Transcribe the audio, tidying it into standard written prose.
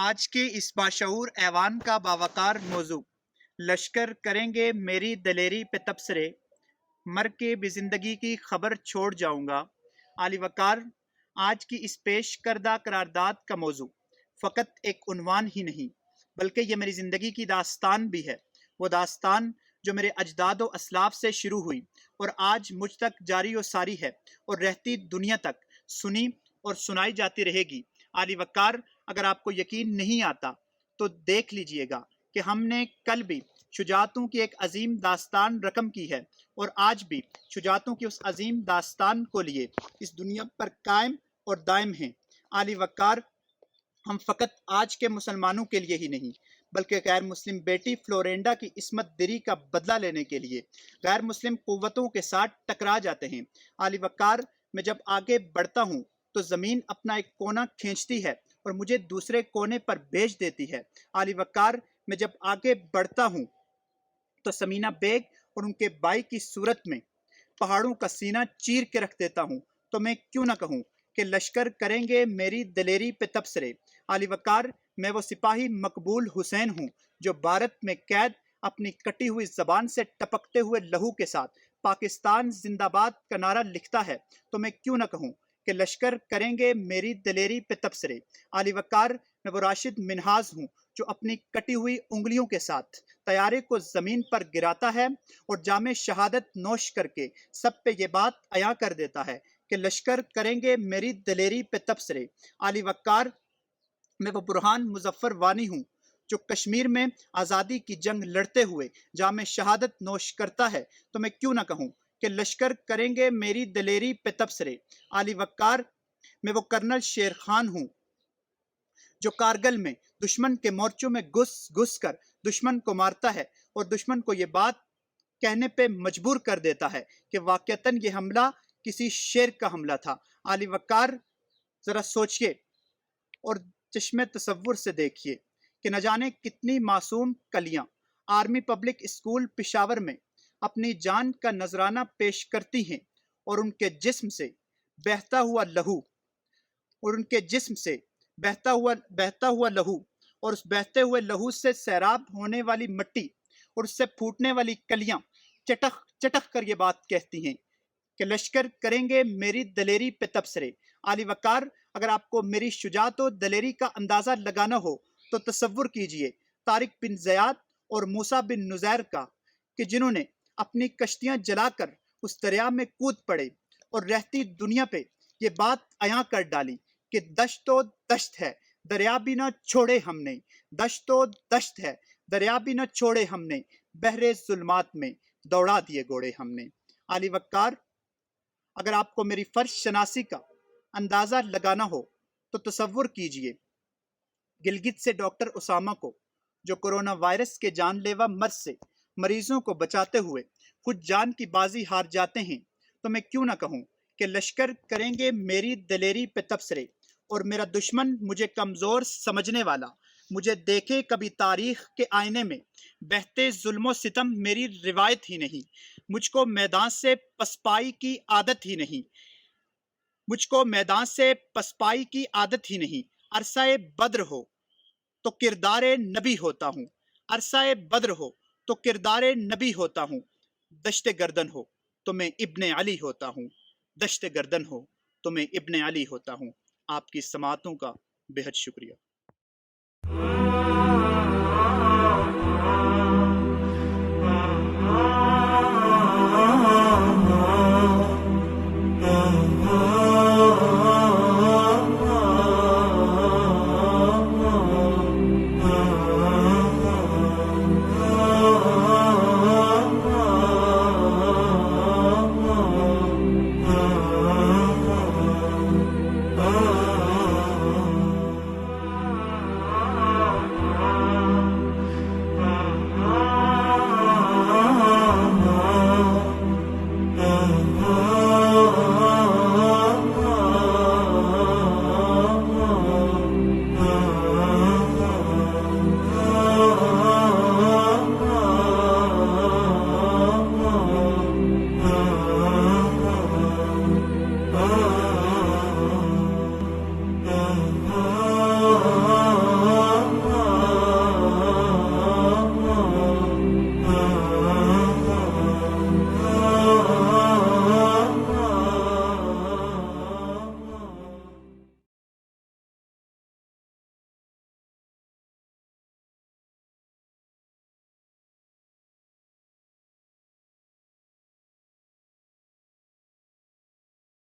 آج کے اس باشعور ایوان کا باوقار موضوع لشکر کریں گے میری دلیری پہ تبصرے، مر کے بھی زندگی کی خبر چھوڑ جاؤں گا۔ عالی وقار آج کی اس پیش کردہ قرارداد کا موضوع فقط ایک عنوان ہی نہیں بلکہ یہ میری زندگی کی داستان بھی ہے، وہ داستان جو میرے اجداد و اسلاف سے شروع ہوئی اور آج مجھ تک جاری و ساری ہے اور رہتی دنیا تک سنی اور سنائی جاتی رہے گی۔ عالی وقار اگر آپ کو یقین نہیں آتا تو دیکھ لیجئے گا کہ ہم نے کل بھی شجاعتوں کی ایک عظیم داستان رقم کی ہے اور آج بھی شجاعتوں کی اس عظیم داستان کو لیے اس دنیا پر قائم اور دائم ہیں۔ عالی وقار ہم فقط آج کے مسلمانوں کے لیے ہی نہیں بلکہ غیر مسلم بیٹی فلورینڈا کی عصمت دری کا بدلہ لینے کے لیے غیر مسلم قوتوں کے ساتھ ٹکرا جاتے ہیں۔ عالی وقار میں جب آگے بڑھتا ہوں تو زمین اپنا ایک کونا کھینچتی ہے اور مجھے دوسرے کونے پر بھیج دیتی ہے۔ عالی وقار میں جب آگے بڑھتا ہوں تو سمینہ بیگ اور ان کے بھائی کی صورت میں پہاڑوں کا سینہ چیر کے رکھ دیتا ہوں، تو میں کیوں نہ کہوں کہ لشکر کریں گے میری دلیری پہ تبصرے۔ عالی وقار میں وہ سپاہی مقبول حسین ہوں جو بھارت میں قید اپنی کٹی ہوئی زبان سے ٹپکتے ہوئے لہو کے ساتھ پاکستان زندہ باد کا نعرہ لکھتا ہے، تو میں کیوں نہ کہوں کہ لشکر کریں گے میری دلیری پہ تبصرے۔ عالی وقار میں وہ راشد منہاز ہوں جو اپنی کٹی ہوئی انگلیوں کے ساتھ طیارے کو زمین پر گراتا ہے اور جام شہادت نوش کر کے سب پہ یہ بات عیاں کر دیتا ہے کہ لشکر کریں گے میری دلیری پہ تبصرے۔ عالی وقار میں وہ برہان مظفر وانی ہوں جو کشمیر میں آزادی کی جنگ لڑتے ہوئے جام شہادت نوش کرتا ہے، تو میں کیوں نہ کہوں کہ لشکر کریں گے میری دلیری پہ تبصرے۔ عالی وقار میں وہ کرنل شیر خان ہوں جو کارگل میں دشمن کے مورچوں میں گھس گھس کر دشمن کو مارتا ہے اور دشمن کو یہ بات کہنے پہ مجبور کر دیتا ہے کہ واقعتاً یہ حملہ کسی شیر کا حملہ تھا۔ عالی وقار ذرا سوچئے اور چشم تصور سے دیکھیے کہ نہ جانے کتنی معصوم کلیاں آرمی پبلک اسکول پشاور میں اپنی جان کا نذرانہ پیش کرتی ہیں اور ان کے جسم سے بہتا ہوا لہو اور اس بہتے ہوئے لہو سے سیراب ہونے والی مٹی اور اس سے پھوٹنے والی کلیاں چٹخ چٹخ کر یہ بات کہتی ہیں کہ لشکر کریں گے میری دلیری پہ تبصرے۔ عالی وقار اگر آپ کو میری شجاعت و دلیری کا اندازہ لگانا ہو تو تصور کیجئے طارق بن زیاد اور موسیٰ بن نزیر کا کہ جنہوں نے اپنی کشتیاں جلا کر اس دریا میں کود پڑے اور رہتی دنیا پہ یہ بات عیاں کر ڈالی کہ دشت و دشت ہے دریا بھی نہ چھوڑے ہم نے، دشت و دشت ہے دریا بھی نہ چھوڑے ہم نے، بحر ظلمات میں دوڑا دیے گھوڑے ہم نے۔ عالی وقار اگر آپ کو میری فرش شناسی کا اندازہ لگانا ہو تو تصور کیجئے گلگت سے ڈاکٹر اسامہ کو جو کرونا وائرس کے جان لیوا مرض سے مریضوں کو بچاتے ہوئے خود جان کی بازی ہار جاتے ہیں، تو میں کیوں نہ کہوں کہ لشکر کریں گے میری دلیری پہ تبصرے۔ اور میرا دشمن مجھے کمزور سمجھنے والا مجھے دیکھے کبھی تاریخ کے آئینے میں بہتے ظلم و ستم میری روایت ہی نہیں، مجھ کو میدان سے پسپائی کی عادت ہی نہیں، مجھ کو میدان سے پسپائی کی عادت ہی نہیں۔ عرصہ بدر ہو تو کردار نبی ہوتا ہوں، عرصہ بدر ہو تو کردار نبی ہوتا ہوں، دشت گردن ہو تو میں ابن علی ہوتا ہوں، دشت گردن ہو تو میں ابن علی ہوتا ہوں۔ آپ کی سماعتوں کا بہت شکریہ۔